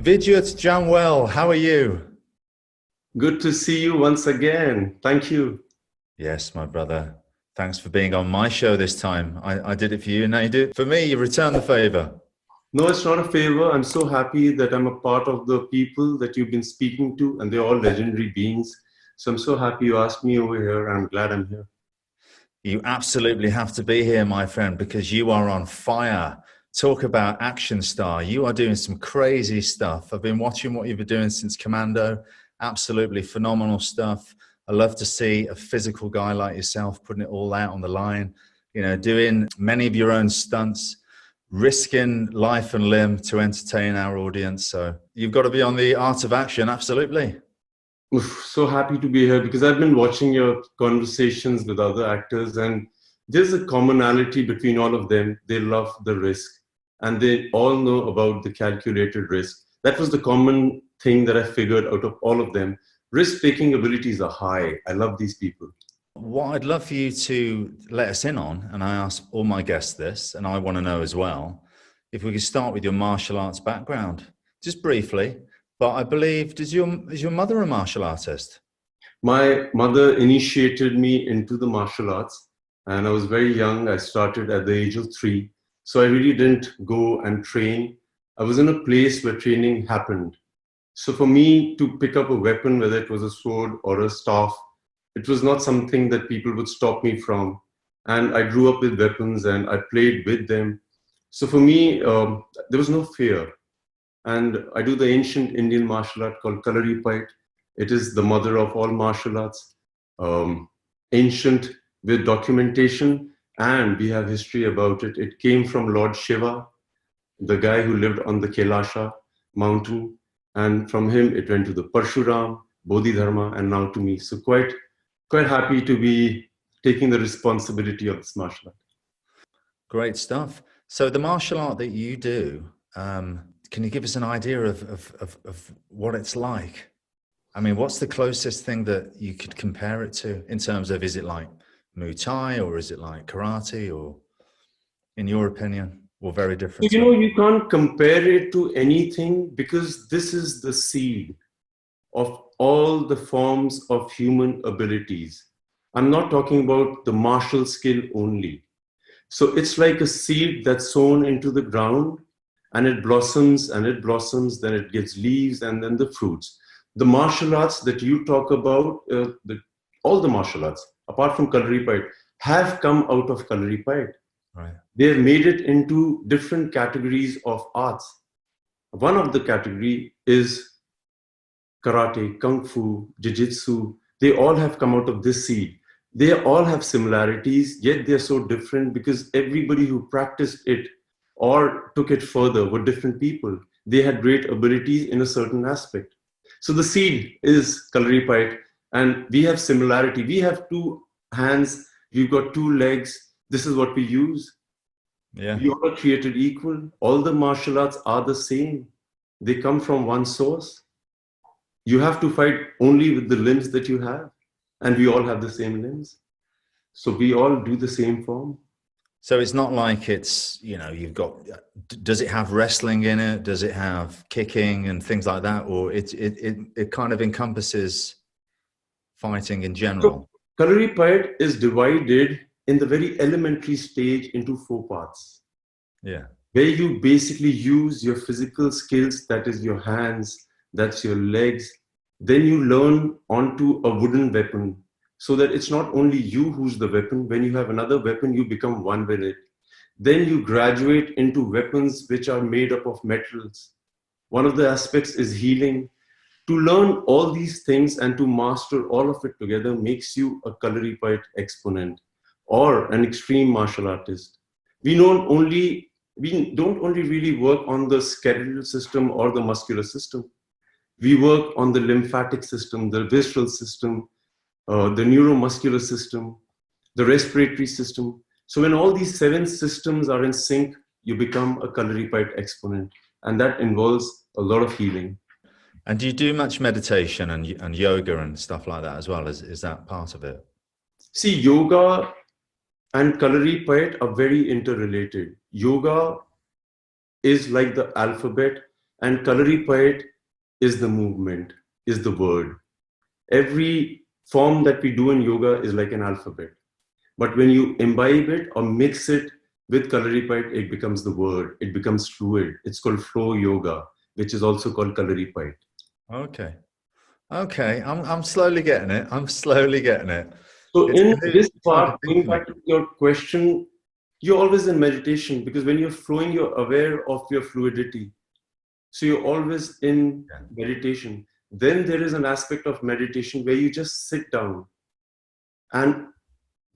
Vidyut Jammwal, how are you? Good to see you once again. Thank you. Yes, my brother. Thanks for being on my show this time. I did it for you, and now you do it for me. You return the favor. No, it's not a favor. I'm so happy that I'm a part of the people that you've been speaking to, and they're all legendary beings. So I'm so happy you asked me over here. I'm glad I'm here. You absolutely have to be here, my friend, because you are on fire. Talk about action star. You are doing some crazy stuff. I've been watching what you've been doing since Commando. Absolutely phenomenal stuff. I love to see a physical guy like yourself putting it all out on the line, doing many of your own stunts, risking life and limb to entertain our audience. So you've got to be on the art of action. Absolutely. Oof, so happy to be here because I've been watching your conversations with other actors, and there's a commonality between all of them. They love the risk, and they all know about the calculated risk. That was the common thing that I figured out of all of them. Risk-taking abilities are high. I love these people. What I'd love for you to let us in on, and I ask all my guests this, and I want to know as well, if we could start with your martial arts background, just briefly. But I believe, is your mother a martial artist? My mother initiated me into the martial arts, and I was very young. I started at the age of 3. So I really didn't go and train. I was in a place where training happened. So for me to pick up a weapon, whether it was a sword or a staff, it was not something that people would stop me from. And I grew up with weapons and I played with them. So for me, there was no fear. And I do the ancient Indian martial art called Kalaripayattu. It is the mother of all martial arts, ancient with documentation, and we have history about it. It came from Lord Shiva, the guy who lived on the Kailasha mountain, and from him it went to the Parshuram, Bodhidharma, and now to me. So quite happy to be taking the responsibility of this martial art. Great stuff. So the martial art that you do, can you give us an idea of what it's like? I mean, what's the closest thing that you could compare it to in terms of, is it like Muay Thai or is it like karate, or in your opinion, or very different? You can't compare it to anything because this is the seed of all the forms of human abilities. I'm not talking about the martial skill only. So it's like a seed that's sown into the ground, and it blossoms and it blossoms, then it gets leaves and then the fruits. The martial arts that you talk about, all the martial arts, apart from Kalaripayattu, have come out of Kalaripayattu. Right. They have made it into different categories of arts. One of the category is karate, kung fu, jiu-jitsu. They all have come out of this seed. They all have similarities, yet they're so different because everybody who practiced it or took it further were different people. They had great abilities in a certain aspect. So the seed is Kalaripayattu, and we have similarity. We have 2 hands, we've got 2 legs. This is what we use. Yeah. We all are created equal. All the martial arts are the same. They come from one source. You have to fight only with the limbs that you have, and we all have the same limbs. So we all do the same form. So it's not like it's, you've got, does it have wrestling in it? Does it have kicking and things like that? Or it kind of encompasses fighting in general? So Kalaripayattu is divided in the very elementary stage into 4 parts. Yeah. Where you basically use your physical skills, that is your hands, that's your legs. Then you learn onto a wooden weapon, so that it's not only you who's the weapon. When you have another weapon, you become one with it. Then you graduate into weapons which are made up of metals. One of the aspects is healing. To learn all these things and to master all of it together makes you a Kalaripayattu exponent or an extreme martial artist. We don't only really work on the skeletal system or the muscular system. We work on the lymphatic system, the visceral system, the neuromuscular system, the respiratory system. So when all these 7 systems are in sync, you become a Kalaripayattu exponent. And that involves a lot of healing. And do you do much meditation and yoga and stuff like that as well? Is that part of it? See, yoga and Kalaripayattu are very interrelated. Yoga is like the alphabet, And Kalaripayattu is the movement, is the word. Every form that we do in yoga is like an alphabet. But when you imbibe it or mix it with Kalaripayattu, it becomes the word. It becomes fluid. It's called flow yoga, which is also called Kalaripayattu. Okay. Okay. I'm slowly getting it. I'm slowly getting it. So in this hard part, to think going for me. back to your question, you're always in meditation because when you're flowing, you're aware of your fluidity. So you're always in meditation. Then there is an aspect of meditation where you just sit down and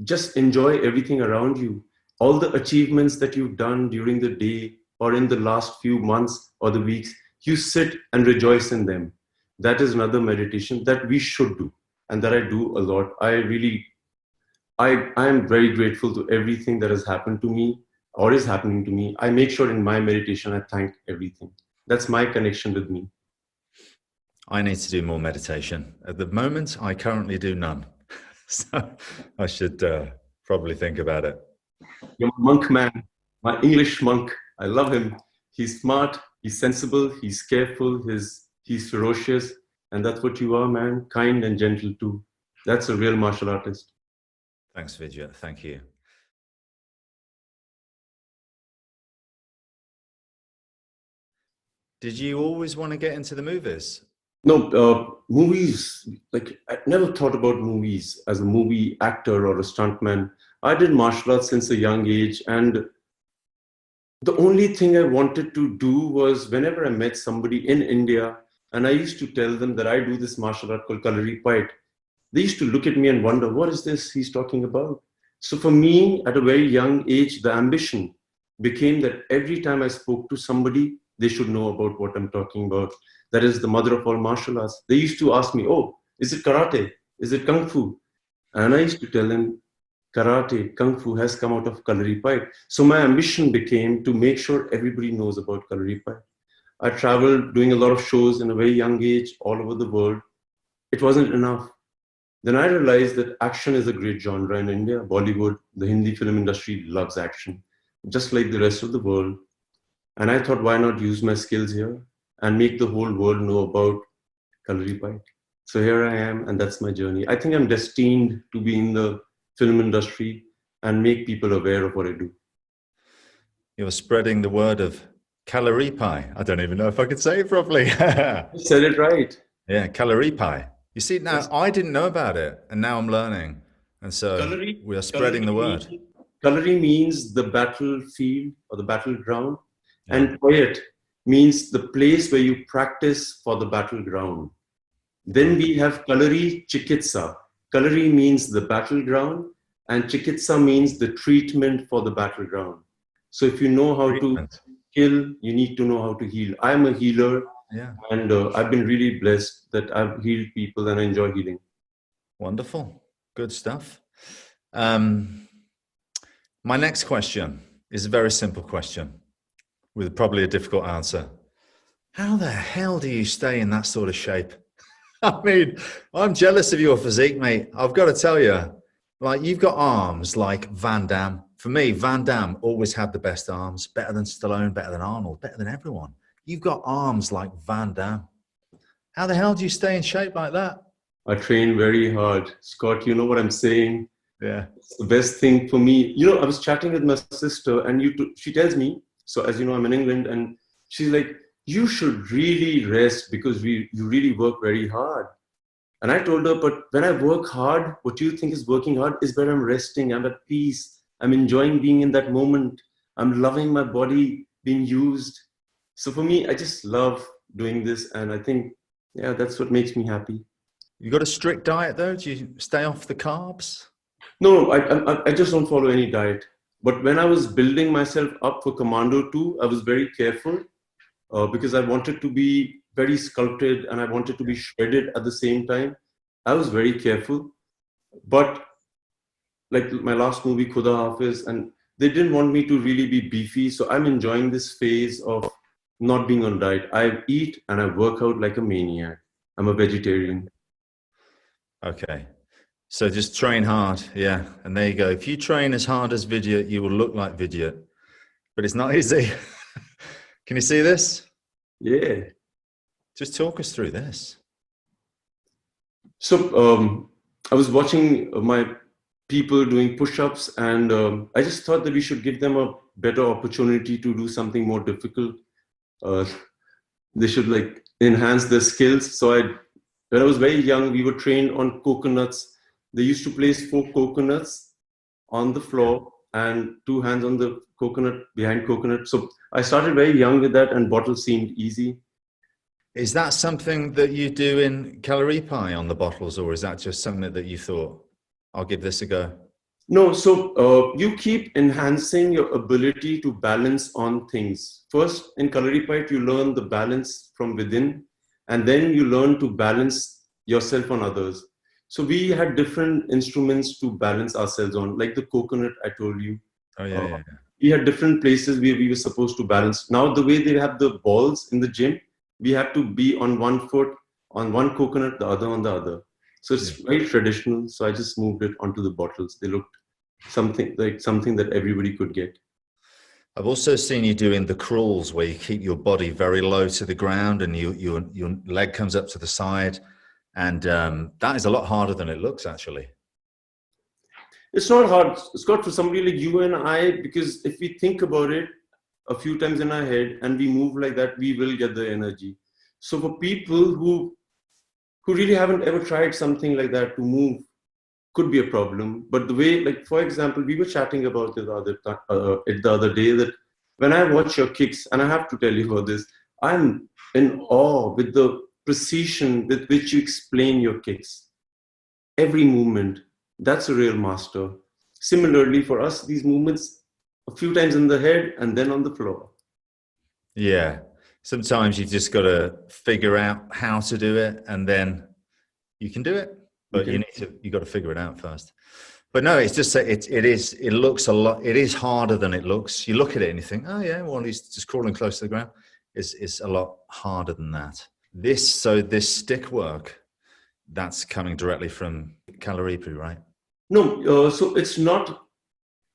just enjoy everything around you. All the achievements that you've done during the day or in the last few months or the weeks, you sit and rejoice in them. That is another meditation that we should do and that I do a lot. I am very grateful to everything that has happened to me or is happening to me. I make sure in my meditation I thank everything. That's my connection with me. I need to do more meditation. At the moment, I currently do none. So I should probably think about it. You're a monk man, my English monk. I love him. He's smart, he's sensible, he's careful, he's ferocious. And that's what you are, man. Kind and gentle too. That's a real martial artist. Thanks, Vidyut. Thank you. Did you always want to get into the movies? No, movies, like I never thought about movies as a movie actor or a stuntman. I did martial arts since a young age. And the only thing I wanted to do was whenever I met somebody in India, and I used to tell them that I do this martial art called Kalaripayattu, they used to look at me and wonder, what is this he's talking about? So for me, at a very young age, the ambition became that every time I spoke to somebody, they should know about what I'm talking about. That is the mother of all martial arts. They used to ask me, oh, is it karate? Is it kung fu? And I used to tell them, karate, kung fu has come out of Kalaripayattu. So my ambition became to make sure everybody knows about Kalaripayattu. I traveled doing a lot of shows in a very young age all over the world. It wasn't enough. Then I realized that action is a great genre in India. Bollywood, the Hindi film industry loves action, just like the rest of the world. And I thought, why not use my skills here and make the whole world know about Kalaripayattu? So here I am, and that's my journey. I think I'm destined to be in the film industry and make people aware of what I do. You're spreading the word of Kalaripayattu. I don't even know if I could say it properly. You said it right. Yeah, Kalaripayattu. You see, now Yes. I didn't know about it, and now I'm learning. And so we are spreading the word. Kalari means the battlefield or the battleground, Yeah. and Payat means the place where you practice for the battleground. Then we have Kalari Chikitsa. Kalari means the battleground, and Chikitsa means the treatment for the battleground. So if you know how to kill, you need to know how to heal. I'm a healer. Yeah. And I've been really blessed that I've healed people and I enjoy healing. Wonderful. Good stuff. My next question is a very simple question with probably a difficult answer. How the hell do you stay in that sort of shape? I mean, I'm jealous of your physique, mate. I've got to tell you, like, you've got arms like Van Damme. For me, Van Damme always had the best arms, better than Stallone, better than Arnold, better than everyone. You've got arms like Van Damme. How the hell do you stay in shape like that? I train very hard. Scott, you know what I'm saying? Yeah. It's the best thing for me. You know, I was chatting with my sister and she tells me, so as you know, I'm in England, and she's like, you should really rest because you really work very hard. And I told her, but when I work hard, what you think is working hard is where I'm resting. I'm at peace. I'm enjoying being in that moment. I'm loving my body being used. So for me, I just love doing this. And I think, yeah, that's what makes me happy. You got a strict diet though? Do you stay off the carbs? No, I just don't follow any diet. But when I was building myself up for Commando 2, I was very careful because I wanted to be very sculpted and I wanted to be shredded at the same time. I was very careful. But like my last movie, Khuda Hafiz, and they didn't want me to really be beefy. So I'm enjoying this phase of not being on diet. I eat and I work out like a maniac. I'm a vegetarian. Okay. So just train hard. Yeah. And there you go. If you train as hard as Vidyut, you will look like Vidyut. But it's not easy. Can you see this? Yeah. Just talk us through this. So I was watching my people doing push-ups, and I just thought that we should give them a better opportunity to do something more difficult. Uh, they should like enhance their skills. When I was very young, we were trained on coconuts. They used to place 4 coconuts on the floor and 2 hands on the coconut, behind coconut. So I started very young with that, and bottle seemed easy. Is that something that you do in Kalaripayattu on the bottles, or is that just something that you thought, I'll give this a go? No, so you keep enhancing your ability to balance on things. First, in Kalaripayattu, you learn the balance from within, and then you learn to balance yourself on others. So we had different instruments to balance ourselves on, like the coconut I told you. Oh, yeah, yeah. We had different places where we were supposed to balance. Now, the way they have the balls in the gym, we have to be on one foot, on one coconut, the other on the other. So it's very traditional. So I just moved it onto the bottles. They looked something that everybody could get. I've also seen you doing the crawls where you keep your body very low to the ground and your leg comes up to the side. And that is a lot harder than it looks, actually. It's not hard, Scott, for somebody like you and I, because if we think about it a few times in our head and we move like that, we will get the energy. So for people who really haven't ever tried something like that, to move could be a problem. But the way, like, for example, we were chatting about it the other day, that when I watch your kicks, and I have to tell you about this, I'm in awe with the precision with which you explain your kicks. Every movement, that's a real master. Similarly, for us, these movements, a few times in the head and then on the floor. Yeah. Sometimes you just got to figure out how to do it and then you can do it. But you got to figure it out first. But no, it's just it looks a lot. It is harder than it looks. You look at it and you think, oh yeah, well he's just crawling close to the ground. It's a lot harder than that. This stick work, that's coming directly from Kalaripayattu, right? No, so it's not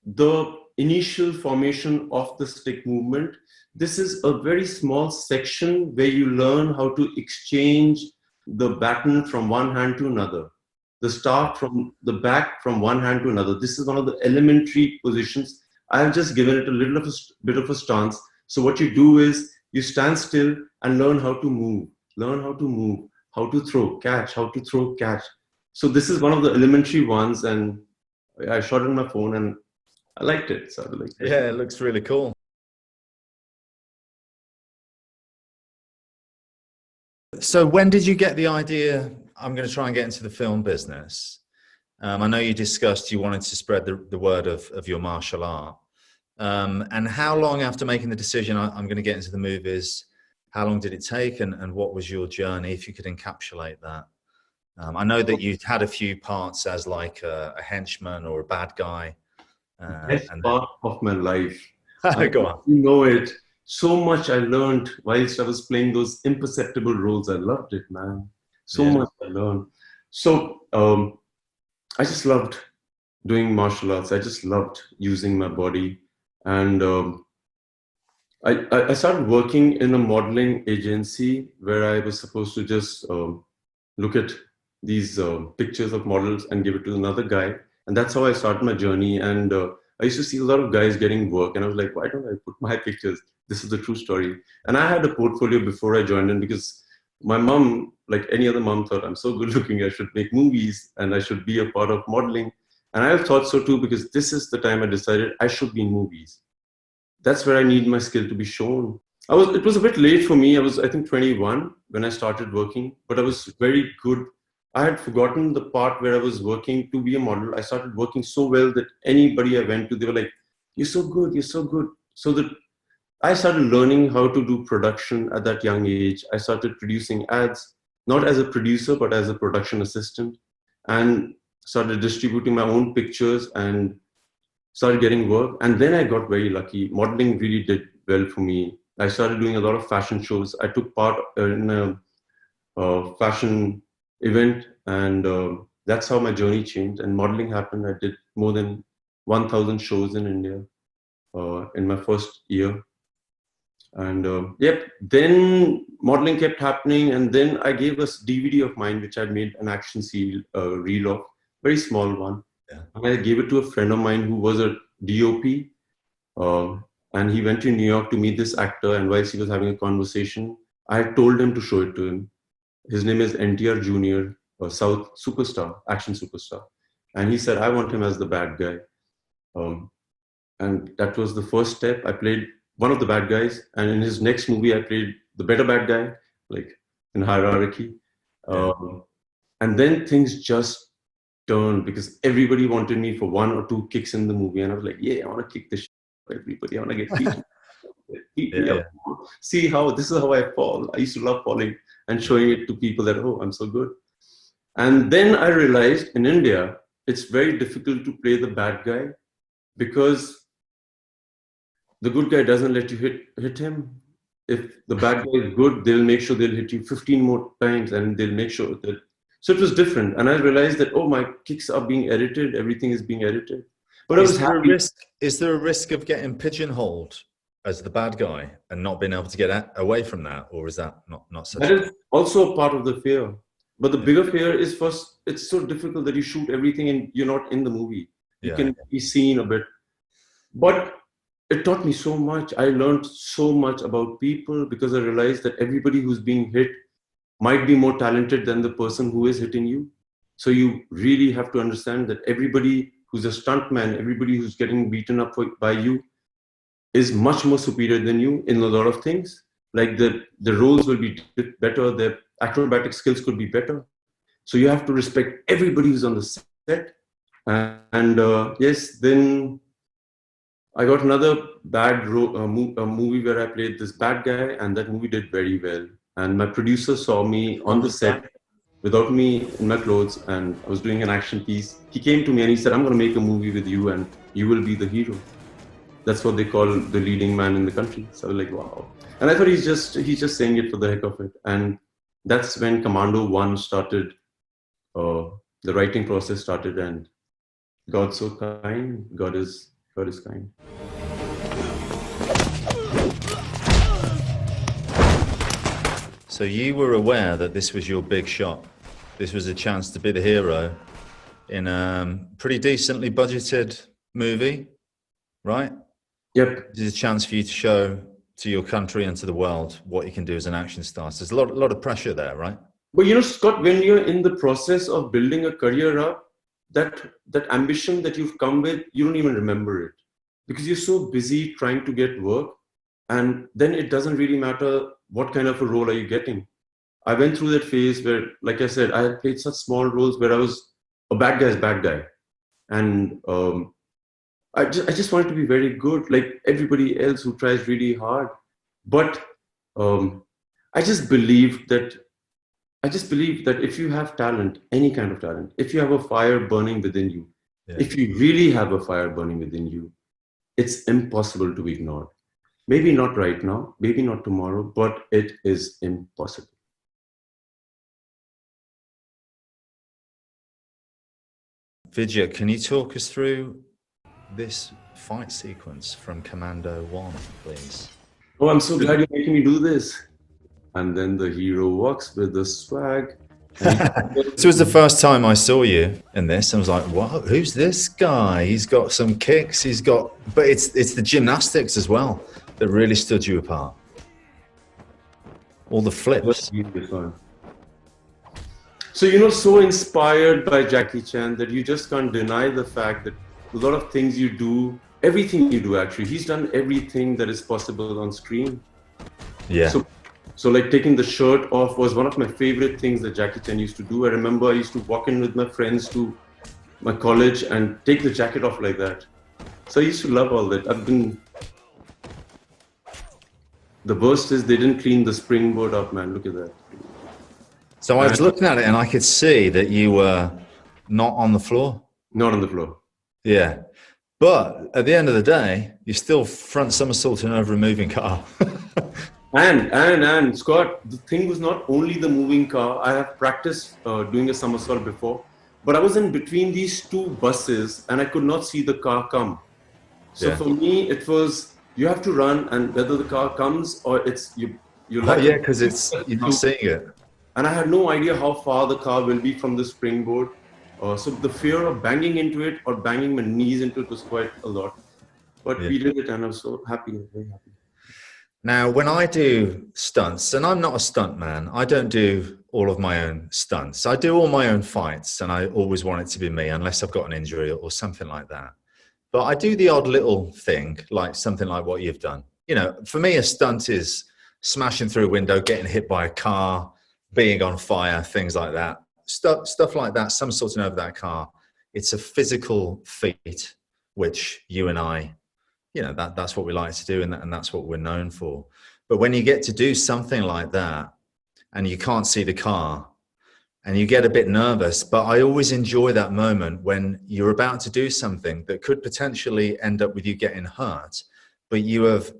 the initial formation of the stick movement. This is a very small section where you learn how to exchange the baton from one hand to another, the start from the back from one hand to another. This is one of the elementary positions. I've just given it a little of a bit of a stance. So what you do is you stand still and learn how to move, how to throw, catch, how to throw, catch. So this is one of the elementary ones, and I shot it on my phone and I liked it. So I liked it. Yeah, it looks really cool. So when did you get the idea, I'm going to try and get into the film business? I know you discussed you wanted to spread the word of your martial art. And how long after making the decision, I'm going to get into the movies, how long did it take and what was your journey, if you could encapsulate that? I know that you had a few parts as like a henchman or a bad guy. Best part of my life. Go on. You know it. So much I learned whilst I was playing those imperceptible roles. I loved it, man. So much I learned. So I just loved doing martial arts. I just loved using my body. And I started working in a modeling agency where I was supposed to just look at these pictures of models and give it to another guy. And that's how I started my journey. And I used to see a lot of guys getting work. And I was like, why don't I put my pictures? This is the true story. And I had a portfolio before I joined in because my mom, like any other mom, thought I'm so good looking, I should make movies and I should be a part of modeling. And I thought so too, because this is the time I decided I should be in movies. That's where I need my skill to be shown. It was a bit late for me. I was, I think, 21 when I started working, but I was very good. I had forgotten the part where I was working to be a model. I started working so well that anybody I went to, they were like, you're so good, you're so good. So that I started learning how to do production at that young age. I started producing ads, not as a producer, but as a production assistant, and started distributing my own pictures and started getting work. And then I got very lucky. Modeling really did well for me. I started doing a lot of fashion shows. I took part in a fashion event, and that's how my journey changed. And modeling happened. I did more than 1,000 shows in India in my first year. And yep, then modeling kept happening, and then I gave a DVD of mine, which I made an action reel of, very small one. Yeah. And I gave it to a friend of mine who was a DOP, and he went to New York to meet this actor. And whilst he was having a conversation, I had told him to show it to him. His name is NTR Jr., a South superstar, action superstar, and he said, "I want him as the bad guy." And that was the first step. I played one of the bad guys, and in his next movie, I played the better bad guy, like in hierarchy. Yeah. And then things just turned because everybody wanted me for 1 or 2 kicks in the movie, and I was like, "Yeah, I want to kick the shit out of everybody. I want to get beaten, beat me up. See how this is how I fall." I used to love falling and showing it to people that, "Oh, I'm so good." And then I realized in India, it's very difficult to play the bad guy because the good guy doesn't let you hit him. If the bad guy is good, they'll make sure they'll hit you 15 more times, and they'll make sure that. So it was different, and I realized that, oh, my kicks are being edited. Everything is being edited. But I was happy. Is there a risk of getting pigeonholed as the bad guy and not being able to get away from that, or is that not such? That is also a part of the fear. But the bigger fear is, first, it's so difficult that you shoot everything and you're not in the movie. You can be seen a bit, but it taught me so much. I learned so much about people because I realized that everybody who's being hit might be more talented than the person who is hitting you. So you really have to understand that everybody who's a stuntman, everybody who's getting beaten up by you is much more superior than you in a lot of things. Like the roles will be better, the acrobatic skills could be better. So you have to respect everybody who's on the set. And yes, then I got another bad movie where I played this bad guy, and that movie did very well. And my producer saw me on the set without me in my clothes, and I was doing an action piece. He came to me and he said, "I'm going to make a movie with you, and you will be the hero." That's what they call the leading man in the country. So I was like, wow. And I thought he's just saying it for the heck of it. And that's when Commando 1 started. The writing process started, and God's so kind. God is kind. So you were aware that this was your big shot. This was a chance to be the hero in a pretty decently budgeted movie, right? Yep. This is a chance for you to show to your country and to the world what you can do as an action star. So there's a lot of pressure there, right? But you know, Scott, when you're in the process of building a career up, that ambition that you've come with, you don't even remember it because you're so busy trying to get work, and then it doesn't really matter what kind of a role are you getting. I went through that phase where, like I said, I had played such small roles where I was a bad guy's bad guy, and I just wanted to be very good, like everybody else who tries really hard. But I just believe that if you have talent, any kind of talent, if you have a fire burning within you, if you really have a fire burning within you, it's impossible to be ignored. Maybe not right now, maybe not tomorrow, but it is impossible. Vidyut, can you talk us through this fight sequence from Commando 1, please? Oh, I'm so glad you're making me do this. And then the hero walks with the swag. This was the first time I saw you in this. I was like, "Wow, who's this guy? He's got some kicks. But it's the gymnastics as well that really stood you apart. All the flips." So, you know, so inspired by Jackie Chan that you just can't deny the fact that a lot of things you do, everything you do actually, he's done everything that is possible on screen. Yeah. So like taking the shirt off was one of my favorite things that Jackie Chan used to do. I remember I used to walk in with my friends to my college and take the jacket off like that. So I used to love all that. The worst is they didn't clean the springboard up, man. Look at that. So I was looking at it and I could see that you were not on the floor. Not on the floor. Yeah. But at the end of the day, you're still front somersaulting over a moving car. And Scott, the thing was not only the moving car. I have practiced doing a somersault before, but I was in between these two buses and I could not see the car come. So for me, it was You have to run, and whether the car comes or it's you, you're Oh like yeah, because you're not seeing it. and I had no idea how far the car will be from the springboard. So the fear of banging into it or banging my knees into it was quite a lot. But Yeah. we did it, and I was so happy, very happy. Now, when I do stunts, and I'm not a stunt man, I don't do all of my own stunts. I do all my own fights, and I always want it to be me, unless I've got an injury or something like that. But I do the odd little thing, like something like what you've done. You know, for me, a stunt is smashing through a window, getting hit by a car, being on fire, things like that. Stuff like that, somersaulting over that car. It's a physical feat, which you and I, that's what we like to do, and that's what we're known for. But when you get to do something like that and you can't see the car and you get a bit nervous, but I always enjoy that moment when you're about to do something that could potentially end up with you getting hurt, but you have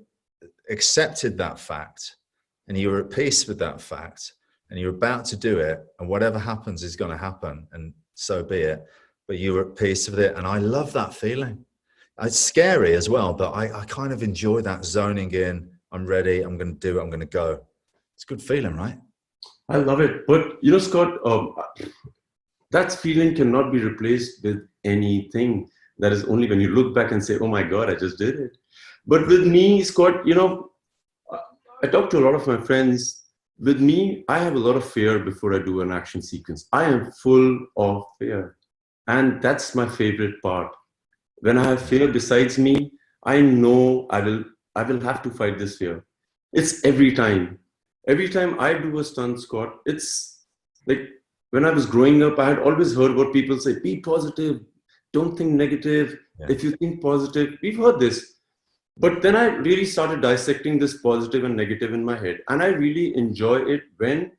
accepted that fact and you're at peace with that fact and you're about to do it, and whatever happens is going to happen, and so be it, but you're at peace with it. And I love that feeling. It's scary as well, but I kind of enjoy that zoning in. I'm ready. I'm going to do it. I'm going to go. It's a good feeling, right? I love it. But Scott, that feeling cannot be replaced with anything. That is only when you look back and say, "Oh my God, I just did it." But with me, Scott, I talk to a lot of my friends. With me, I have a lot of fear before I do an action sequence. I am full of fear, and that's my favorite part. When I have fear besides me, I know I will have to fight this fear. It's every time. Every time I do a stunt, Scott, it's like when I was growing up, I had always heard what people say, be positive, don't think negative. Yeah. If you think positive, we've heard this. But then I really started dissecting this positive and negative in my head. And I really enjoy it when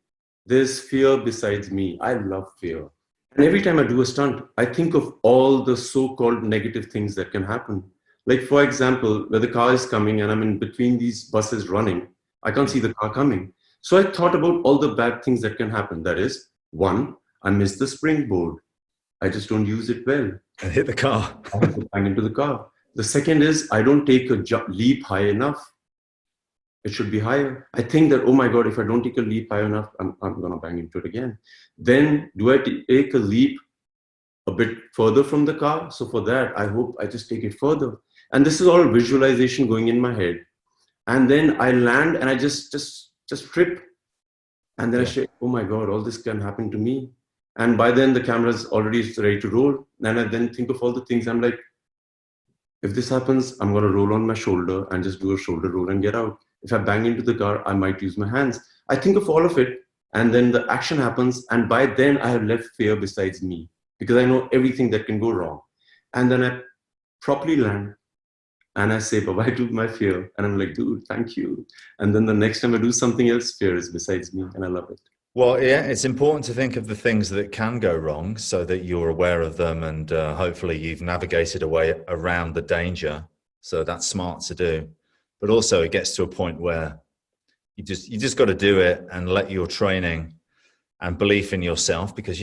there's fear besides me. I love fear. And every time I do a stunt, I think of all the so-called negative things that can happen. Like, for example, where the car is coming and I'm in between these buses running, I can't see the car coming. So I thought about all the bad things that can happen. That is, one, I miss the springboard. I just don't use it well. And hit the car. I have to bang into the car. The second is, I don't take a leap high enough. It should be higher. I think that, oh my God, if I don't take a leap high enough, I'm going to bang into it again. Then do I take a leap a bit further from the car? So for that, I hope I just take it further. And this is all visualization going in my head. And then I land and I just trip. And then I say, oh my God, all this can happen to me. And by then the camera's already ready to roll. And I then think of all the things. I'm like, if this happens, I'm going to roll on my shoulder and just do a shoulder roll and get out. If I bang into the car, I might use my hands. I think of all of it, and then the action happens. And by then I have left fear besides me, because I know everything that can go wrong. And then I properly land and I say bye-bye to my fear. And I'm like, dude, thank you. And then the next time I do something else, fear is besides me, and I love it. Well, yeah, it's important to think of the things that can go wrong so that you're aware of them, and hopefully you've navigated a way around the danger. So that's smart to do. But also it gets to a point where you just got to do it and let your training and belief in yourself, because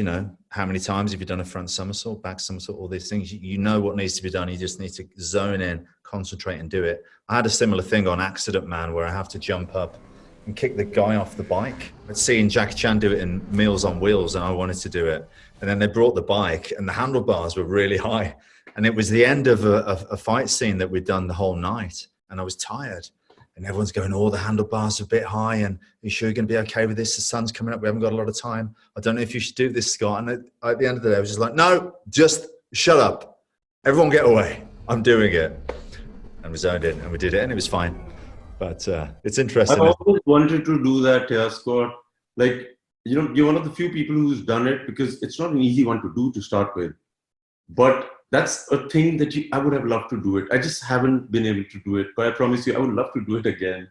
how many times have you done a front somersault, back somersault, all these things, you know what needs to be done. You just need to zone in, concentrate, and do it. I had a similar thing on Accident Man where I have to jump up and kick the guy off the bike. I'd seen Jackie Chan do it in Meals on Wheels, and I wanted to do it. And then they brought the bike, and the handlebars were really high. And it was the end of a fight scene that we'd done the whole night, and I was tired. And everyone's going, oh, the handlebars are a bit high, and are you sure you're going to be okay with this? The sun's coming up. We haven't got a lot of time. I don't know if you should do this, Scott. And at the end of the day, I was just like, no, just shut up. Everyone get away. I'm doing it. And we zoned in, and we did it, and it was fine. But it's interesting. I've always wanted to do that, Scott. Like, you're one of the few people who's done it, because it's not an easy one to do to start with. But that's a thing that I would have loved to do it. I just haven't been able to do it. But I promise you, I would love to do it again.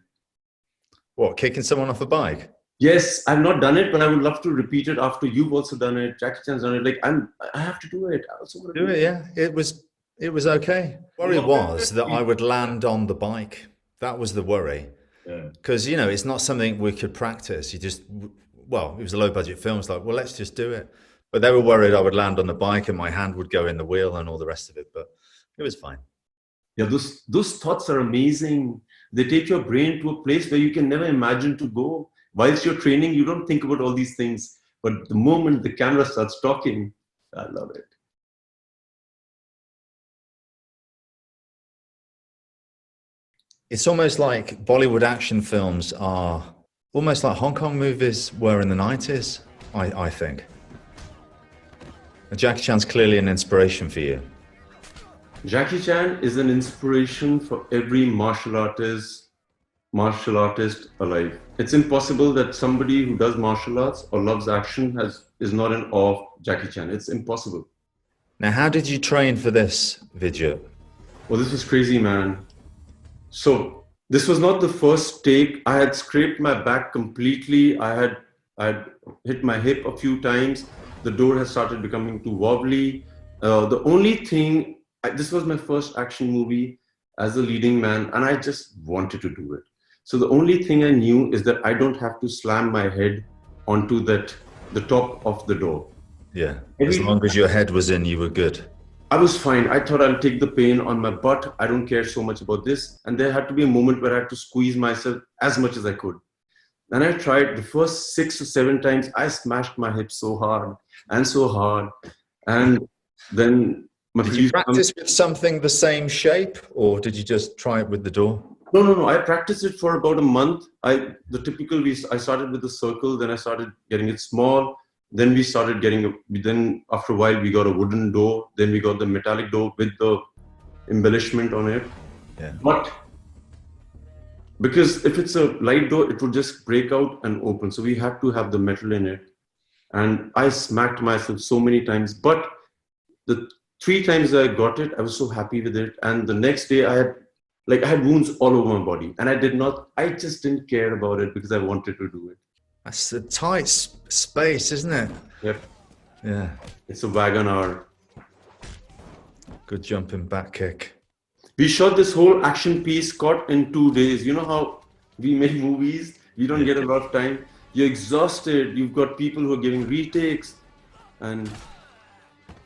What, kicking someone off a bike? Yes, I've not done it, but I would love to repeat it after you've also done it. Jackie Chan's done it. Like, I have to do it. I also want to do it. Yeah, it was okay. Worry was that I would land on the bike. That was the worry. Because, it's not something we could practice. It was a low budget film. It's like, well, let's just do it. But they were worried I would land on the bike and my hand would go in the wheel and all the rest of it. But it was fine. Yeah, those thoughts are amazing. They take your brain to a place where you can never imagine to go. Whilst you're training, you don't think about all these things. But the moment the camera starts talking, I love it. It's almost like Bollywood action films are almost like Hong Kong movies were in the 90s, I think. And Jackie Chan's clearly an inspiration for you. Jackie Chan is an inspiration for every martial artist alive. It's impossible that somebody who does martial arts or loves action is not in awe of Jackie Chan. It's impossible. Now, how did you train for this, Vidyut? Well, this was crazy, man. So this was not the first take. I had scraped my back completely. I had hit my hip a few times. The door had started becoming too wobbly. The only thing, this was my first action movie as a leading man, and I just wanted to do it. So the only thing I knew is that I don't have to slam my head onto the top of the door. Yeah, as long as your head was in, you were good. I was fine. I thought I'll take the pain on my butt. I don't care so much about this. And there had to be a moment where I had to squeeze myself as much as I could. And I tried the first 6 or 7 times. I smashed my hips so hard. And then did you practice with something the same shape, or did you just try it with the door? No. I practiced it for about a month. I started with the circle, then I started getting it small. Then we started then after a while we got a wooden door. Then we got the metallic door with the embellishment on it. Yeah. But because if it's a light door, it would just break out and open. So we had to have the metal in it. And I smacked myself so many times. But the 3 times I got it, I was so happy with it. And the next day I had wounds all over my body. And I just didn't care about it because I wanted to do it. That's a tight space, isn't it? Yep. Yeah. It's a wagon hour. Good jumping back kick. We shot this whole action piece, Scott, in 2 days. You know how we make movies? We don't get a lot of time. You're exhausted. You've got people who are giving retakes. And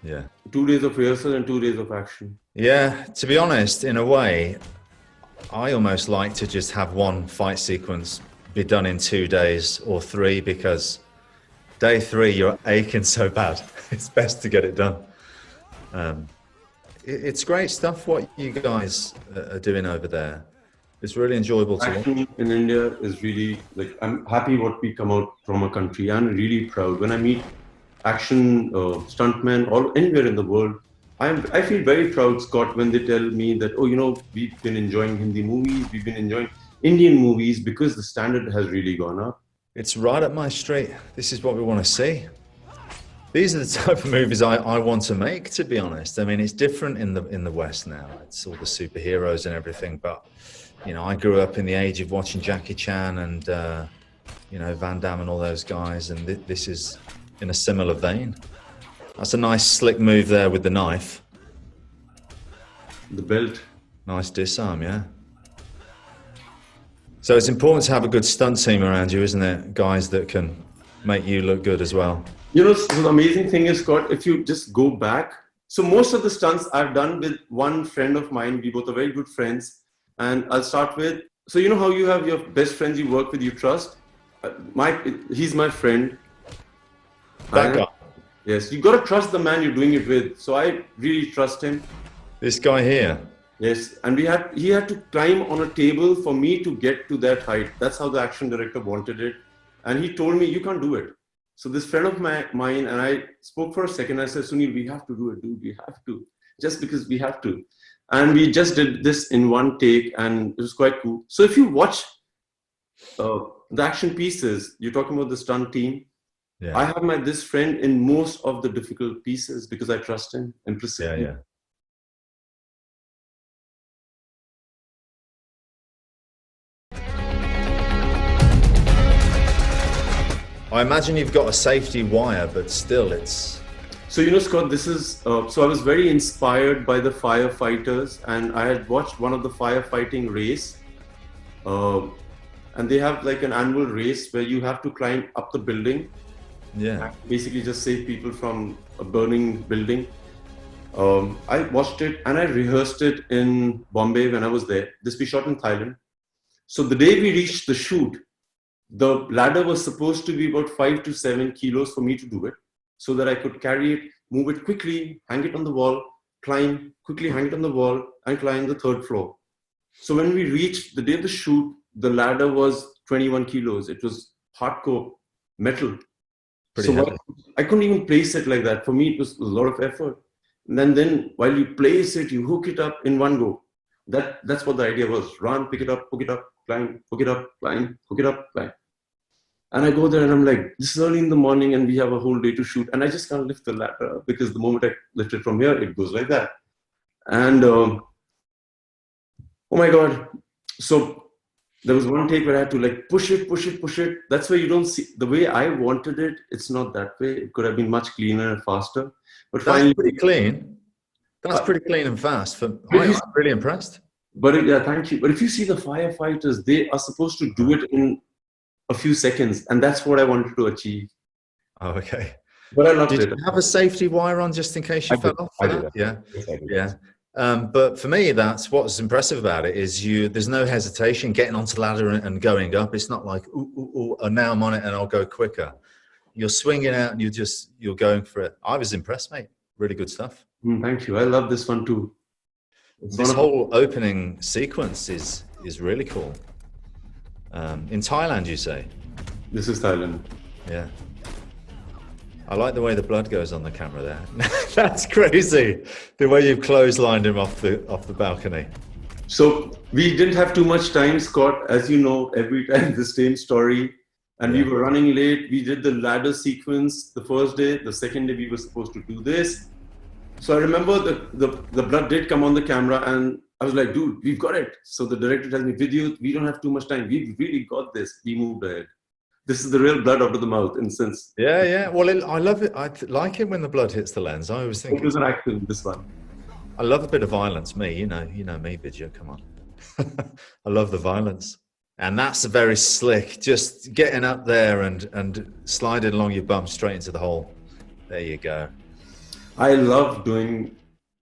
2 days of rehearsal and 2 days of action. Yeah, to be honest, in a way, I almost like to just have one fight sequence be done in 2 days or 3, because day 3 you're aching so bad. It's best to get it done. It's great stuff what you guys are doing over there. It's really enjoyable to watch. Action in India is really, I'm happy what we come out from a country. I'm really proud. When I meet action stuntmen anywhere in the world, I feel very proud, Scott, when they tell me that, we've been enjoying Hindi movies, we've been enjoying Indian movies, because the standard has really gone up. It's right up my street. This is what we want to see. These are the type of movies I want to make, to be honest. I mean, it's different in the West now. It's all the superheroes and everything. But, I grew up in the age of watching Jackie Chan and, Van Damme and all those guys. And this is in a similar vein. That's a nice slick move there with the knife. The belt. Nice disarm, yeah. So it's important to have a good stunt team around you, isn't it? Guys that can make you look good as well. The amazing thing is, Scott, if you just go back. So most of the stunts I've done with one friend of mine. We both are very good friends. And I'll start with, so you know how you have your best friends you work with, you trust? He's my friend. That guy? Yes, you got to trust the man you're doing it with. So I really trust him. This guy here? Yes, and he had to climb on a table for me to get to that height. That's how the action director wanted it. And he told me, you can't do it. So this friend of mine and I spoke for a second. I said, Sunil, we have to do it, dude. We have to. Just because we have to. And we just did this in one take, and it was quite cool. So if you watch the action pieces, you're talking about the stunt team. Yeah. I have this friend in most of the difficult pieces because I trust him implicitly. Yeah. I imagine you've got a safety wire, but still it's... So, Scott, this is... so I was very inspired by the firefighters, and I had watched one of the firefighting race. And they have like an annual race where you have to climb up the building. Yeah. Basically just save people from a burning building. I watched it and I rehearsed it in Bombay when I was there. This we shot in Thailand. So the day we reached the shoot, the ladder was supposed to be about 5 to 7 kilos for me to do it, so that I could carry it, move it quickly, hang it on the wall, climb, quickly hang it on the wall, and climb the third floor. So when we reached the day of the shoot, the ladder was 21 kilos. It was hardcore metal. Pretty So heavy. I couldn't even place it like that. For me, it was a lot of effort. And then while you place it, you hook it up in one go. That's what the idea was. Run, pick it up, hook it up, climb, hook it up, climb, hook it up, climb. And I go there and I'm like, this is early in the morning and we have a whole day to shoot. And I just can't lift the ladder because the moment I lift it from here, it goes like that. And oh my God. So there was one take where I had to like push it, push it, push it. That's why you don't see the way I wanted it. It's not that way. It could have been much cleaner and faster. But That's finally, pretty clean. That's pretty clean and fast. I'm really impressed. But yeah, thank you. But if you see the firefighters, they are supposed to do it in a few seconds, and that's what I wanted to achieve. Oh, okay. But I loved it. Did you have a safety wire on just in case you fell off? I did. Yeah, Yes, I did. yeah. But for me, that's what's impressive about it is there's no hesitation getting onto the ladder and going up. It's not like, ooh, now I'm on it and I'll go quicker. You're swinging out and you're going for it. I was impressed, mate. Really good stuff. Thank you. I love this one too. This whole opening sequence is really cool. In Thailand, you say? This is Thailand. Yeah. I like the way the blood goes on the camera there. That's crazy. The way you've clotheslined him off the balcony. So we didn't have too much time, Scott. As you know, every time the same story. And we were running late. We did the ladder sequence the first day. The second day we were supposed to do this. So I remember the blood did come on the camera and I was like, dude, we've got it. So the director tells me, Vidyut, we don't have too much time. We've really got this. We moved ahead. This is the real blood out of the mouth, in a sense. Yeah. Well, I love it. I like it when the blood hits the lens. I always think it was an action, this one. I love a bit of violence. Me, you know me, Vidyut. Come on. I love the violence, and that's very slick. Just getting up there and sliding along your bum straight into the hole. There you go. I love doing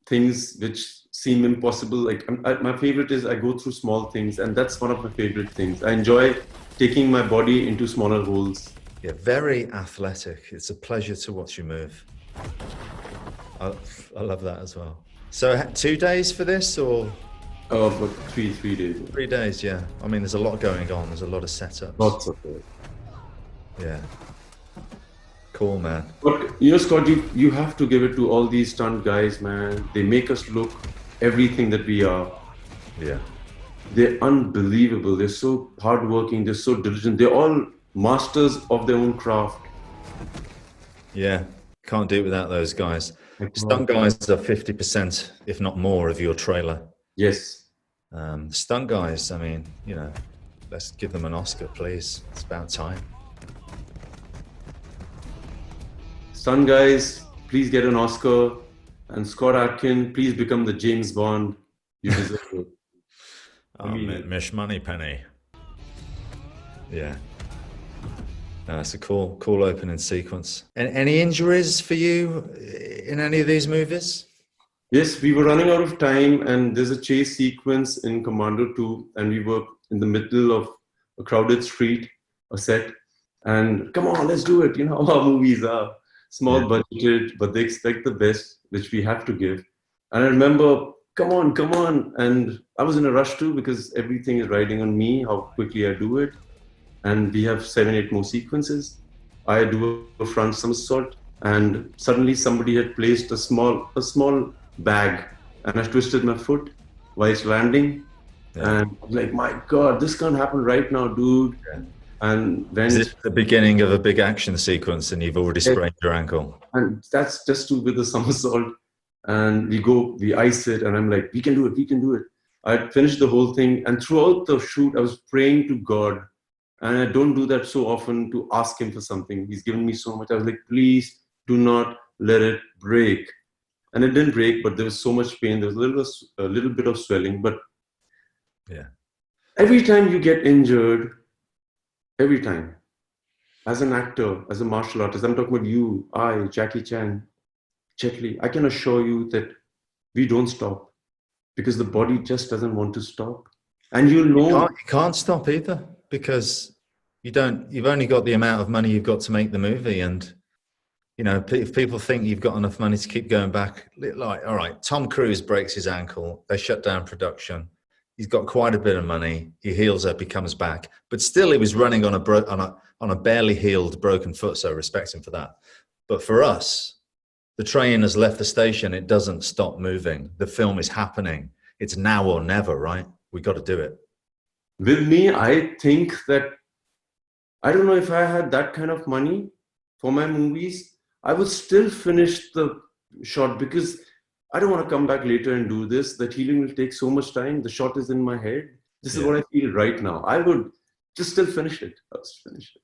things which seem impossible. Like my favorite is I go through small things, and that's one of my favorite things. I enjoy taking my body into smaller holes. Yeah, very athletic. It's a pleasure to watch you move. I love that as well. So 2 days for this, or? But 3 days. 3 days, yeah. I mean, there's a lot going on. There's a lot of setups. Lots of it. Yeah. Cool, man. But Scott, you have to give it to all these stunt guys, man. They make us look everything that we are. Yeah. They're unbelievable. They're so hardworking. They're so diligent. They're all masters of their own craft. Yeah. Can't do it without those guys. Stunt guys are 50%, if not more, of your trailer. Yes. Stunt guys, I mean, let's give them an Oscar, please. It's about time. Stunt guys, please get an Oscar. And Scott Adkins, please become the James Bond. You deserve it. Mish Moneypenny. Yeah. No, it's a cool opening sequence. And any injuries for you in any of these movies? Yes, we were running out of time, and there's a chase sequence in Commando 2, and we were in the middle of a crowded street, a set, and come on, let's do it. You know how our movies are small budgeted, but they expect the best, which we have to give. And I remember, come on, and I was in a rush too because everything is riding on me, how quickly I do it. And we have 7, 8 more sequences. I do a front somersault, and suddenly somebody had placed a small bag, and I twisted my foot while it's landing. Yeah. And I was like, my God, this can't happen right now, dude. Yeah. And then is it the beginning of a big action sequence, and you've already sprained your ankle? And that's just with the somersault. And we ice it, and I'm like, we can do it. I finished the whole thing, and throughout the shoot, I was praying to God. And I don't do that so often to ask him for something. He's given me so much. I was like, please do not let it break. And it didn't break, but there was so much pain. There was a little bit of swelling. But yeah, every time you get injured, every time, as an actor, as a martial artist, I'm talking about you, Jackie Chan, Jet Li, I can assure you that we don't stop because the body just doesn't want to stop. And You can't stop either because you've only got the amount of money you've got to make the movie. And, you know, if people think you've got enough money to keep going back, like, all right, Tom Cruise breaks his ankle. They shut down production. He's got quite a bit of money. He heals up, he comes back, but still he was running on a barely healed broken foot. So respect him for that. But for us, the train has left the station. It doesn't stop moving. The film is happening. It's now or never, right? We got to do it. With me, I think that I don't know if I had that kind of money for my movies, I would still finish the shot because I don't want to come back later and do this. That healing will take so much time. The shot is in my head. This is what I feel right now. I would just still finish it. I'll just finish it.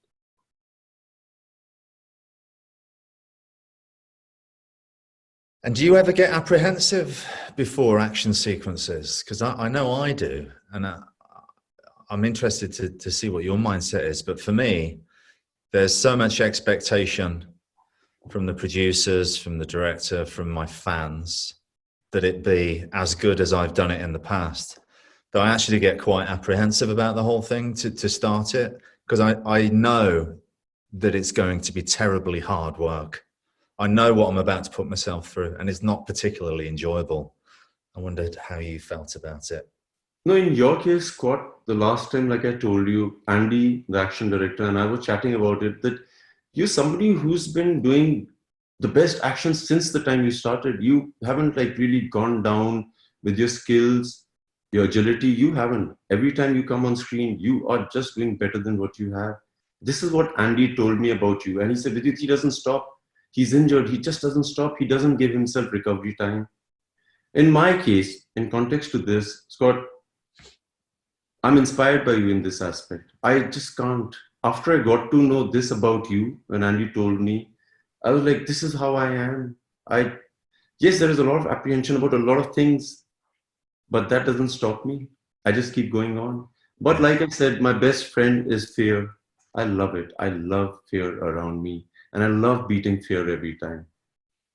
And do you ever get apprehensive before action sequences? Because I know I do. And I'm interested to see what your mindset is. But for me, there's so much expectation from the producers, from the director, from my fans, that it be as good as I've done it in the past, that I actually get quite apprehensive about the whole thing to start it, because I know that it's going to be terribly hard work. I know what I'm about to put myself through, and it's not particularly enjoyable. I wondered how you felt about it. No, in your case, Scott, the last time, like I told you, Andy, the action director, and I were chatting about it, that you're somebody who's been doing the best action since the time you started. You haven't like really gone down with your skills, your agility. You haven't. Every time you come on screen, you are just doing better than what you have. This is what Andy told me about you. And he said, Vidyut, he doesn't stop. He's injured. He just doesn't stop. He doesn't give himself recovery time. In my case, in context to this, Scott, I'm inspired by you in this aspect. I just can't. After I got to know this about you, when Andy told me, I was like, this is how I am. Yes, there is a lot of apprehension about a lot of things, but that doesn't stop me. I just keep going on. But like I said, my best friend is fear. I love it. I love fear around me. And I love beating fear every time.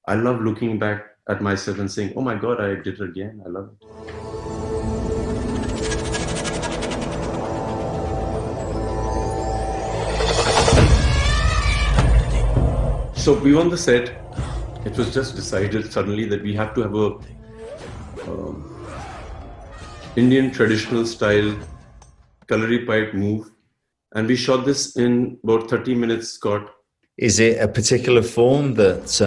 I love looking back at myself and saying, oh my God, I did it again. I love it. So we were on the set. It was just decided suddenly that we have to have a Indian traditional style Kalaripayattu move. And we shot this in about 30 minutes, Scott. Is it a particular form that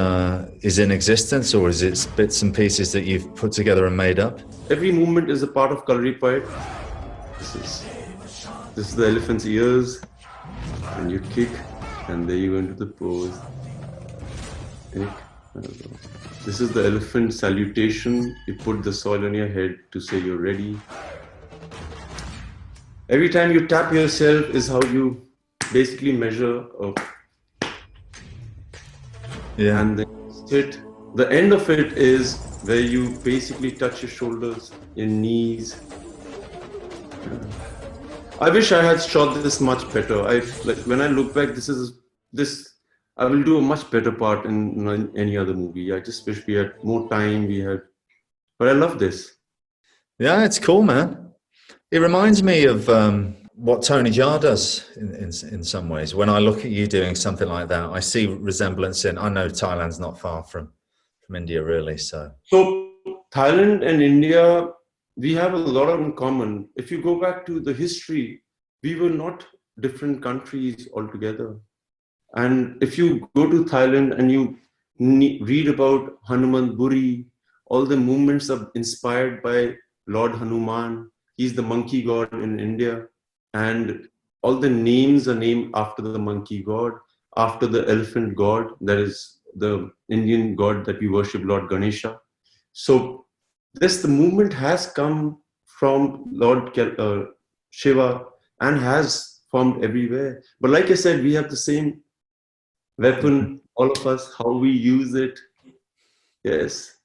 is in existence, or is it bits and pieces that you've put together and made up? Every movement is a part of Kalaripayattu. This is the elephant's ears, and you kick, and there you go into the pose. This is the elephant salutation. You put the soil on your head to say you're ready. Every time you tap yourself is how you basically measure. And then sit. The end of it is where you basically touch your shoulders, your knees. I wish I had shot this much better. When I look back, I will do a much better part in any other movie. I just wish we had more time. But I love this. Yeah, it's cool, man. It reminds me of what Tony Jaa does in some ways. When I look at you doing something like that, I see resemblance in. I know Thailand's not far from India, really. So Thailand and India, we have a lot in common. If you go back to the history, we were not different countries altogether. And if you go to Thailand and you read about Hanuman Buri, all the movements are inspired by Lord Hanuman. He's the monkey god in India. And all the names are named after the monkey god, after the elephant god, that is the Indian god that we worship, Lord Ganesha. So the movement has come from Lord Shiva and has formed everywhere. But like I said, we have the same weapon, all of us, how we use it. Yes.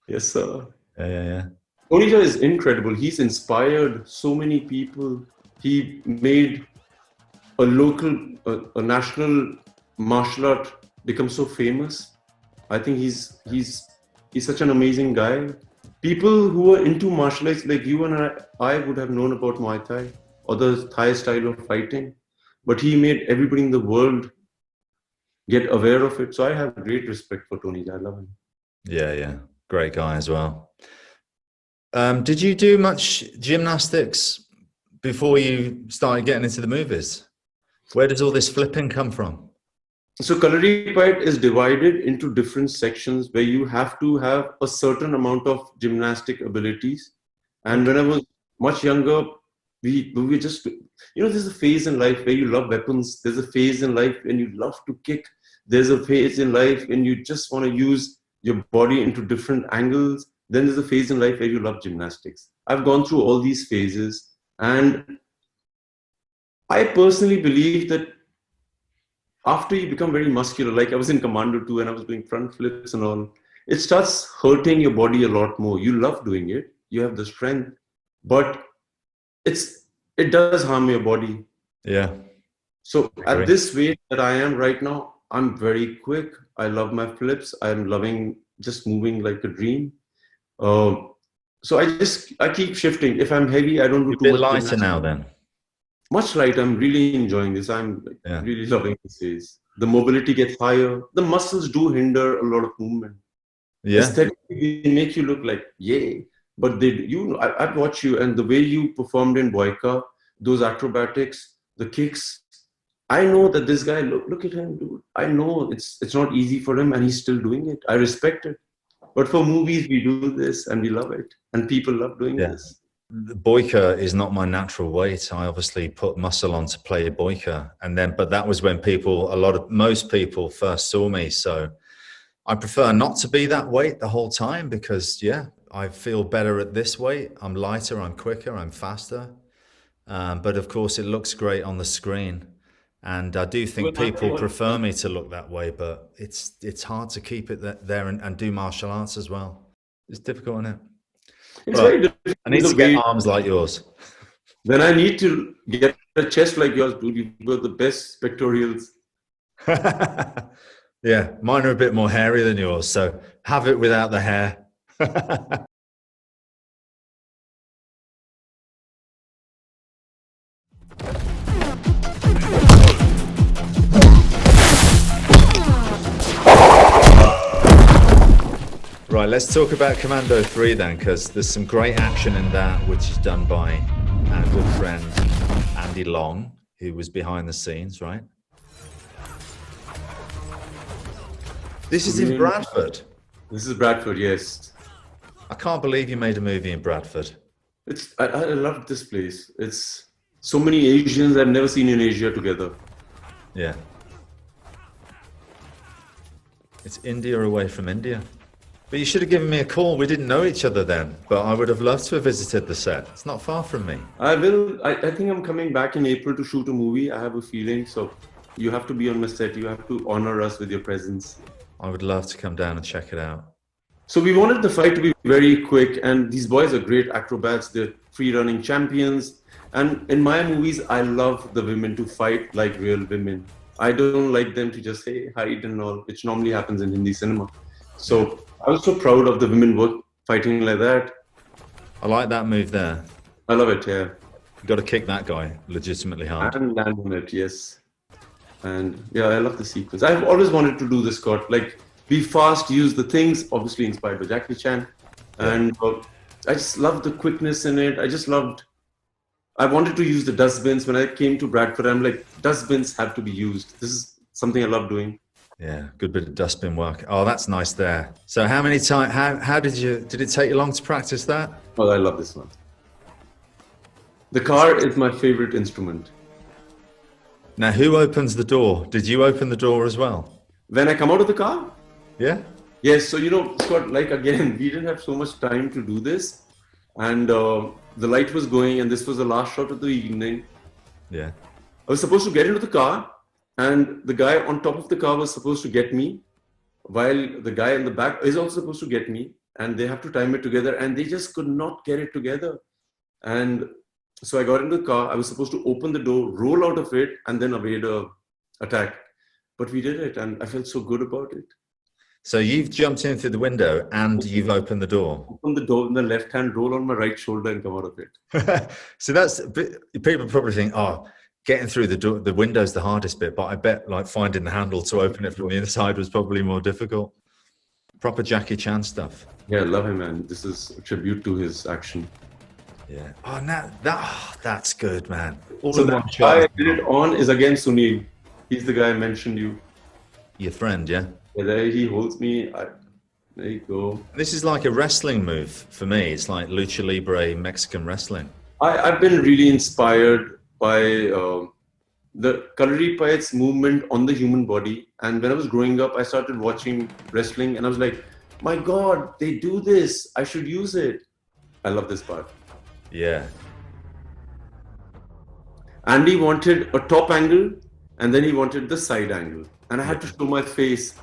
Yes, sir. Yeah. Tony Jaa is incredible. He's inspired so many people. He made a national martial art become so famous. I think he's He's such an amazing guy. People who are into martial arts like you and I would have known about Muay Thai or the Thai style of fighting, but he made everybody in the world get aware of it. So I have great respect for Tony. I love him. Yeah, yeah. Great guy as well. Did you do much gymnastics before you started getting into the movies? Where does all this flipping come from? So Kalaripayattu is divided into different sections where you have to have a certain amount of gymnastic abilities. And when I was much younger, we just, there's a phase in life where you love weapons. There's a phase in life when you love to kick. There's a phase in life when you just want to use your body into different angles. Then there's a phase in life where you love gymnastics. I've gone through all these phases. And I personally believe that after you become very muscular, like I was in Commando too, and I was doing front flips and all, it starts hurting your body a lot more. You love doing it. You have the strength, but it does harm your body. Yeah. So at this weight that I am right now, I'm very quick. I love my flips. I'm loving just moving like a dream. So I keep shifting. If I'm heavy, I don't do too much. You're a bit lighter now then. Much lighter. I'm really enjoying this. I'm really loving this phase. The mobility gets higher. The muscles do hinder a lot of movement. Yeah. Aesthetically, they make you look like, yay. But I've watched you, and the way you performed in Boyka, those acrobatics, the kicks, I know that this guy, look at him, dude. I know it's not easy for him, and he's still doing it. I respect it. But for movies, we do this, and we love it. And people love doing this. Boyka is not my natural weight. I obviously put muscle on to play Boyka, but that was when most people first saw me. So I prefer not to be that weight the whole time because I feel better at this weight. I'm lighter, I'm quicker, I'm faster. But of course it looks great on the screen. And I do think people prefer me to look that way, but it's hard to keep it there and do martial arts as well. It's difficult, isn't it? It's very difficult. I need to get arms like yours. Then I need to get a chest like yours, dude. You've got the best pectorals. Yeah, mine are a bit more hairy than yours, so have it without the hair. Right, let's talk about Commando 3 then, because there's some great action in that, which is done by our good friend Andy Long, who was behind the scenes, right? This is in Bradford. This is Bradford, yes. I can't believe you made a movie in Bradford. I love this place. It's so many Asians I've never seen in Asia together. Yeah. It's India away from India. But you should have given me a call. We didn't know each other then, but I would have loved to have visited the set. It's not far from me. I will. I think I'm coming back in April to shoot a movie. I have a feeling. So you have to be on my set. You have to honor us with your presence. I would love to come down and check it out. So we wanted the fight to be very quick, and these boys are great acrobats. They're free-running champions. And in my movies, I love the women to fight like real women. I don't like them to just say hide and all, which normally happens in Hindi cinema. So I was so proud of the women fighting like that. I like that move there. I love it, yeah. You got to kick that guy legitimately hard. And land on it, yes. And yeah, I love the sequence. I've always wanted to do this, Scott. Like, be fast, use the things, obviously inspired by Jackie Chan. And I just loved the quickness in it. I wanted to use the dustbins. When I came to Bradford, I'm like, dustbins have to be used. This is something I love doing. Yeah, good bit of dustbin work. Oh, that's nice there. So how many times, how did it take you long to practice that? Oh, I love this one. The car is my favorite instrument. Now, who opens the door? Did you open the door as well? When I come out of the car? Yeah. Yes, so Scott, like again, we didn't have so much time to do this. And the light was going and this was the last shot of the evening. Yeah. I was supposed to get into the car and the guy on top of the car was supposed to get me while the guy in the back is also supposed to get me, and they have to time it together and they just could not get it together. And so I got into the car. I was supposed to open the door, roll out of it and then evade a attack. But we did it and I felt so good about it. So you've jumped in through the window and you've opened the door. Open the door in the left hand, roll on my right shoulder, and come out of it. So that's people probably think, oh, getting through the door, the window's the hardest bit. But I bet like finding the handle to open it from the inside was probably more difficult. Proper Jackie Chan stuff. Yeah, I love him, man. This is a tribute to his action. Yeah. Oh, now that's good, man. All So in the one guy shot. I did it on is again Sunil. He's the guy I mentioned you. Your friend, yeah. Yeah, there he holds me. There you go. This is like a wrestling move for me. It's like lucha libre Mexican wrestling. I've been really inspired by the Kalaripayattu's movement on the human body. And when I was growing up, I started watching wrestling and I was like, my God, they do this. I should use it. I love this part. Yeah. Andy wanted a top angle and then he wanted the side angle. And I had to show my face.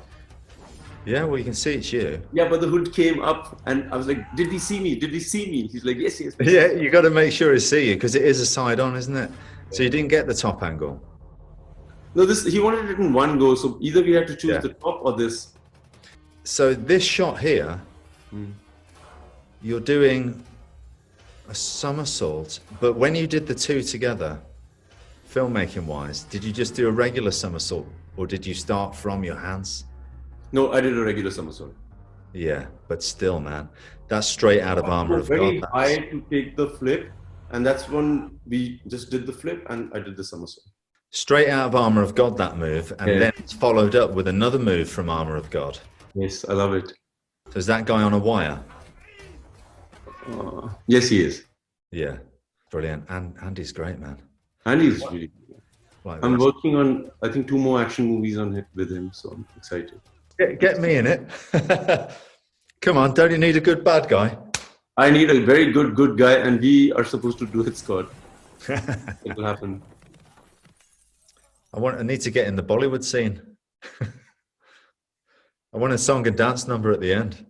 Yeah, well, you can see it's you. Yeah, but the hood came up and I was like, did he see me? Did he see me? He's like, yes, yes. Yeah, you got to make sure he see you because it is a side on, isn't it? So you didn't get the top angle. No, he wanted it in one go. So either we had to choose the top or this. So this shot here, you're doing a somersault, but when you did the two together, filmmaking wise, did you just do a regular somersault or did you start from your hands? No, I did a regular somersault. Yeah, but still, man, that's straight out of Armor of very God. high to take the flip, and that's when we just did the flip and I did the somersault. Straight out of Armor of God, that move, and then it's followed up with another move from Armor of God. Yes, I love it. So is that guy on a wire? Yes, he is. Yeah, brilliant. And Andy's great, man. Andy's really good. Like I'm working on, I think, 2 more action movies on it with him, so I'm excited. Get me in it. Come on, don't you need a good bad guy? I need a very good guy, and we are supposed to do it, Scott. It will happen. I need to get in the Bollywood scene. I want a song and dance number at the end.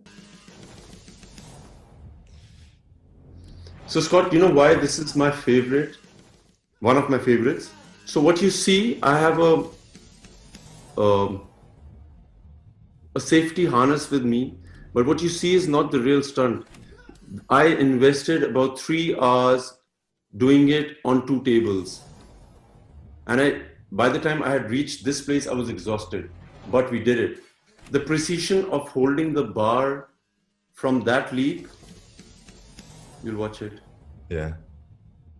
So, Scott, you know why this is my favorite? One of my favorites. So what you see, I have a safety harness with me, but what you see is not the real stunt. I invested about 3 hours doing it on 2 tables. And by the time I had reached this place, I was exhausted, but we did it. The precision of holding the bar from that leap, you'll watch it. Yeah.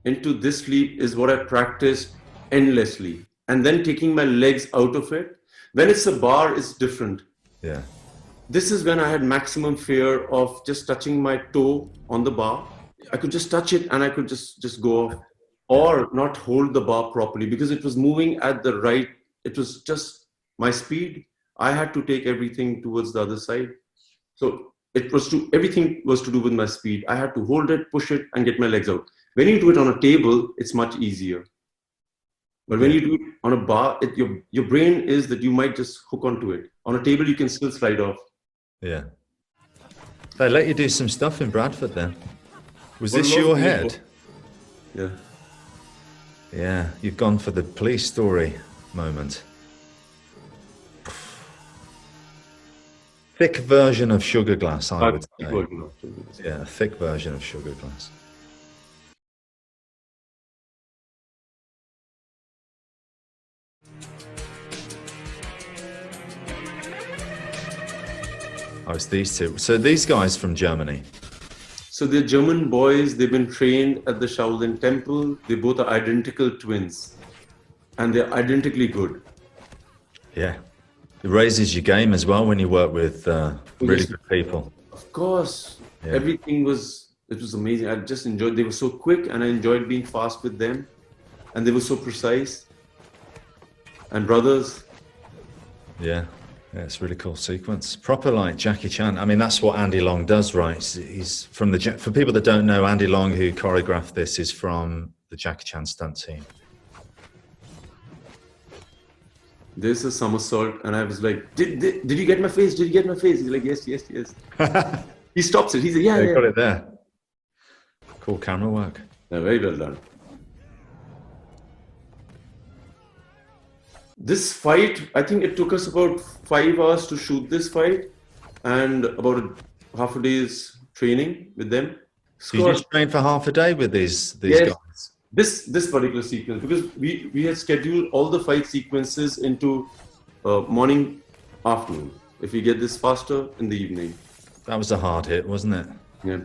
Into this leap is what I practiced endlessly. And then taking my legs out of it. When it's a bar, it's different. Yeah. This is when I had maximum fear of just touching my toe on the bar. I could just touch it and I could just go off. Or not hold the bar properly because it was moving at the right. It was just my speed. I had to take everything towards the other side. So everything was to do with my speed. I had to hold it, push it, and get my legs out. When you do it on a table, it's much easier. But when you do it on a bar, your brain is that you might just hook onto it. On a table, you can still slide off. Yeah. They let you do some stuff in Bradford then. Was this your head? Yeah. Yeah, you've gone for the police story moment. Thick version of Sugar Glass, I would say. Yeah, a thick version of Sugar Glass. Oh, it's these two. So these guys from Germany. So they're German boys. They've been trained at the Shaolin Temple. They both are identical twins. And they're identically good. Yeah. It raises your game as well when you work with really good people. Of course. Yeah. Everything was amazing. I just enjoyed. They were so quick and I enjoyed being fast with them. And they were so precise. And brothers. Yeah. Yeah, it's a really cool sequence. Proper like Jackie Chan. I mean, that's what Andy Long does, right? He's from for people that don't know, Andy Long, who choreographed this, is from the Jackie Chan stunt team. There's a somersault, and I was like, did you get my face? Did you get my face? He's like, yes, yes, yes. He stops it. He's like, yeah. Got it there. Cool camera work. Yeah, very well done. This fight, I think it took us about 5 hours to shoot this fight. and about half a day's training with them. So you just train for half a day with these Yes, guys? this particular sequence, because we had scheduled all the fight sequences into morning, afternoon. If we get this faster, in the evening. That was a hard hit, wasn't it? Yeah.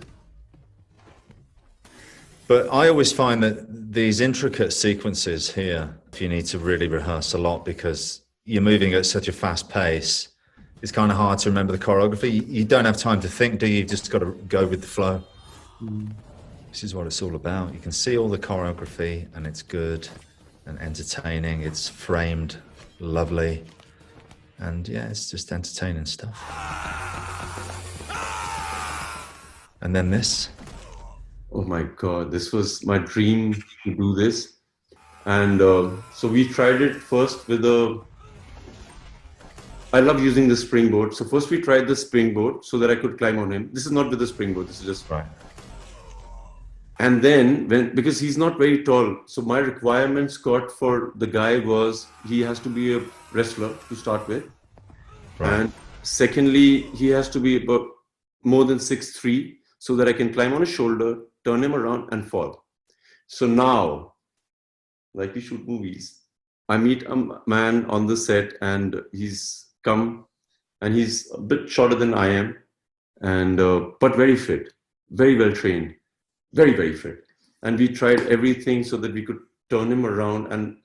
But I always find that these intricate sequences here, you need to really rehearse a lot because you're moving at such a fast pace. It's kind of hard to remember the choreography. You don't have time to think, do you? You've just got to go with the flow. This is what it's all about. You can see all the choreography and it's good and entertaining. It's framed lovely. And yeah, it's just entertaining stuff. And then this. Oh my God, this was my dream to do this. And so we tried it first with I love using the springboard. So first we tried the springboard so that I could climb on him. This is not with the springboard, this is just right. And then because he's not very tall, so my requirements got for the guy was he has to be a wrestler to start with. Right. And secondly, he has to be about more than 6'3", so that I can climb on his shoulder, turn him around and fall. So now, like we shoot movies, I meet a man on the set and he's come and he's a bit shorter than I am, and but very fit, very well trained, very, very fit. And we tried everything so that we could turn him around and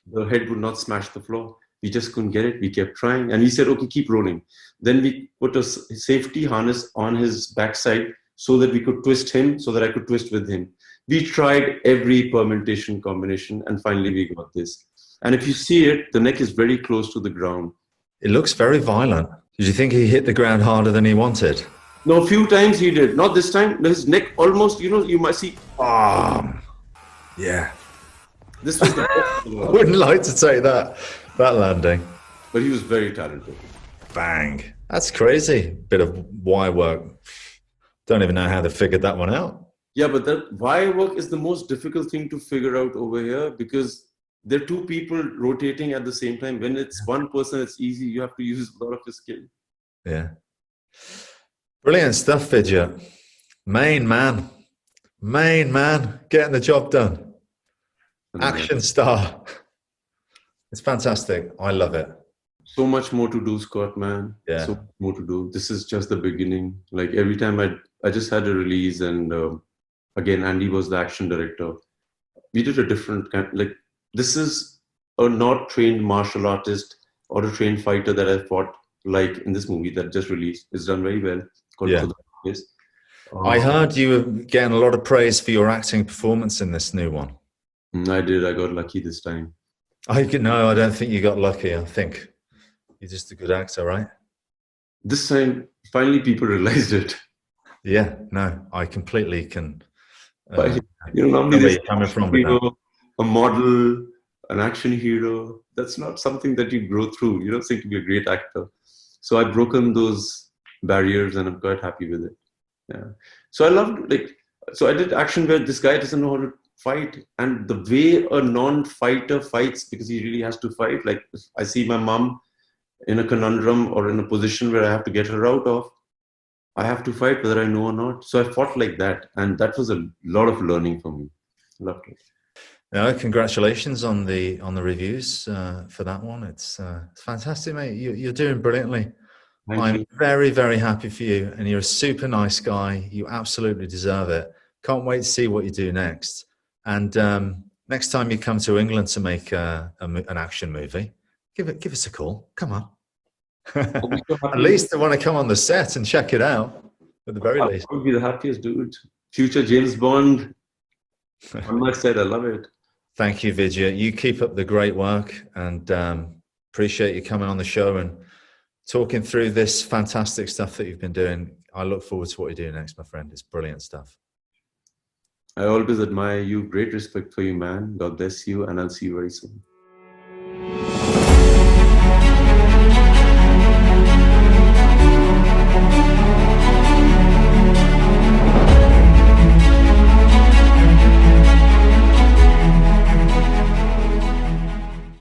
the head would not smash the floor. We just couldn't get it. We kept trying and he said, okay, keep rolling. Then we put a safety harness on his backside so that we could twist him, so that I could twist with him. We tried every permutation combination and finally we got this. And if you see it, the neck is very close to the ground. It looks very violent. Did you think he hit the ground harder than he wanted? No, a few times he did. Not this time. His neck almost, you might see. Yeah. This was the I wouldn't like to take that landing. But he was very talented. Bang. That's crazy. Bit of wire work. Don't even know how they figured that one out. Yeah, but that wire work is the most difficult thing to figure out over here because there are two people rotating at the same time. When it's one person, it's easy. You have to use a lot of your skill. Yeah. Brilliant stuff, Vidyut. Main man, getting the job done. Action star. It's fantastic. I love it. So much more to do, Scott, man. Yeah. So much more to do. This is just the beginning. Like every time I just had a release and again, Andy was the action director. We did a different kind, like this is a not trained martial artist or a trained fighter that I fought like in this movie that just released. It's done very well. Yeah. I heard you were getting a lot of praise for your acting performance in this new one. I did. I got lucky this time. No, I don't think you got lucky. I think you're just a good actor, right? This time, finally, people realized it. Yeah, no, I completely can. Normally where you're coming from with that. A model, an action hero, that's not something that you grow through. You don't think to be a great actor. So I've broken those barriers and I'm quite happy with it. Yeah. So I loved so I did action where this guy doesn't know how to fight, and the way a non-fighter fights, because he really has to fight. Like I see my mom in a conundrum or in a position where I have to get her out of, I have to fight whether I know or not. So I fought like that, and that was a lot of learning for me. Loved it. No, congratulations on the reviews for that one. It's fantastic, mate. You're doing brilliantly. I'm very, very happy for you, and you're a super nice guy. You absolutely deserve it. Can't wait to see what you do next. And next time you come to England to make an action movie, give us a call. Come on. At least I want to come on the set and check it out. At the very least, I would be the happiest dude. Future James Bond. On my set, I love it. Thank you, Vidyut. You keep up the great work, and appreciate you coming on the show and talking through this fantastic stuff that you've been doing. I look forward to what you do next, my friend. It's brilliant stuff. I always admire you. Great respect for you, man. God bless you, and I'll see you very soon.